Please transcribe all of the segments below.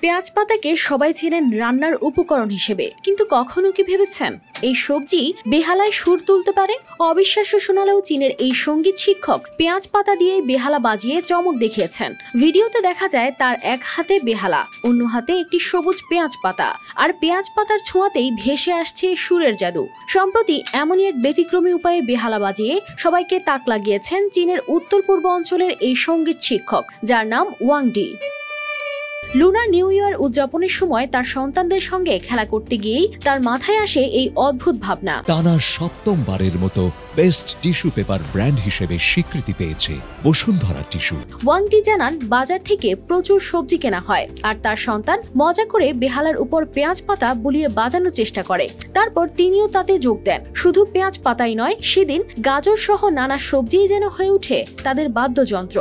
পেঁয়াজ পাতাকে সবাই চেনেন রান্নার উপকরণ হিসেবে, কিন্তু কখনো কি ভেবেছেন এই সবজি বেহালায় সুর তুলতে পারে? অবিশ্বাস্য শোনালেও চীনের এই সঙ্গীত শিক্ষক পেঁয়াজ পাতা দিয়ে বেহালা বাজিয়ে চমক দেখিয়েছেন। ভিডিওতে দেখা যায় তার এক হাতে বেহালা, অন্য হাতে একটি সবুজ পেঁয়াজ পাতা, আর পেঁয়াজ পাতার ছোঁয়াতেই ভেসে আসছে সুরের জাদু। সম্প্রতি এমনই এক ব্যতিক্রমী উপায়ে বেহালা বাজিয়ে সবাইকে তাক লাগিয়েছেন চীনের উত্তর পূর্ব অঞ্চলের এই সঙ্গীত শিক্ষক, যার নাম Wang D. Lunar new year উদযাপনের সময় তার সন্তানদের সঙ্গে খেলা করতে গিয়েই তার মাথায় আসে এই অদ্ভুত ভাবনা। টানা সপ্তমবারের মতো বেস্ট টিস্যু পেপার ব্র্যান্ড হিসেবে স্বীকৃতি পেয়েছে বসুন্ধরা টিস্যু। ওয়াং ডি জানান, বাজার থেকে প্রচুর সবজি কেনা হয়, আর তার সন্তান মজা করে বেহালার উপর পেঁয়াজ পাতা বুলিয়ে বাজানোর চেষ্টা করে। তারপর তিনিও তাতে যোগ দেন। শুধু পেঁয়াজ পাতাই নয়, সেদিন গাজর সহ নানা সবজিই যেন হয়ে ওঠে তাদের বাদ্যযন্ত্র।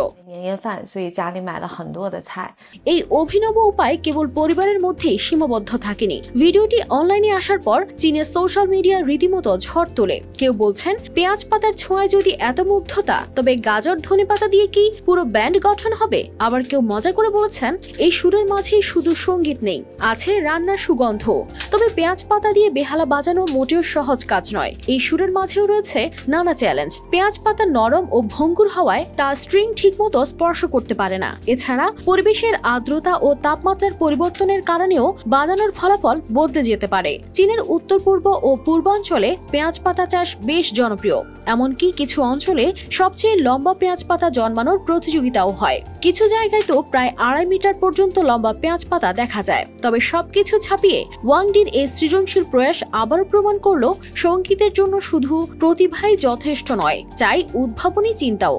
এই অভিনব উপায় কেবল পরিবারের মধ্যেই সীমাবদ্ধ থাকেনি। ভিডিওটি অনলাইনে আসার পর চীনের সোশ্যাল মিডিয়া রীতিমতো ঝড় তোলে। কেউ বলছেন, পেঁয়াজ পাতার ছোঁয়ায় যদি এত মুগ্ধতা, তবে গাজর ধনে পাতা দিয়ে কি পুরো ব্যান্ড গঠন হবে? আবার কেউ মজা করে বলেছেন, এই সুরের মাঝে শুধু সঙ্গীত নেই, আছে রান্নার সুগন্ধ। তবে পেঁয়াজ পাতা দিয়ে বেহালা বাজানো মোটেও সহজ কাজ নয়। এই সুরের মাঝেও রয়েছে নানা চ্যালেঞ্জ। পেঁয়াজ পাতা নরম ও ভঙ্গুর হওয়ায় তা স্ট্রিং ঠিকমতো স্পর্শ করতে পারে না। এছাড়া পরিবেশের আর্দ্রতা ও তাপমাত্রার পরিবর্তনের কারণেও বাজানোর ফলাফল বদলে যেতে পারে। চীনের উত্তর পূর্ব ও পূর্বাঞ্চলে পেঁয়াজ পাতা চাষ বেশ জনপ্রিয়। এমনকি কিছু অঞ্চলে সবচেয়ে লম্বা পেঁয়াজ পাতা জন্মানোর প্রতিযোগিতাও হয়। কিছু জায়গায় তো প্রায় 2.5 মিটার পর্যন্ত লম্বা পেঁয়াজ পাতা দেখা যায়। তবে সবকিছু ছাপিয়ে ওয়াং ডির এই সৃজনশীল প্রয়াস আবারও প্রমাণ করলো, সঙ্গীতের জন্য শুধু প্রতিভাই যথেষ্ট নয়, চাই উদ্ভাবনী চিন্তাও।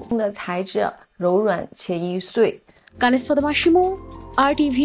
柔软且易碎。কানেসপাদা মাসিমো, RTV।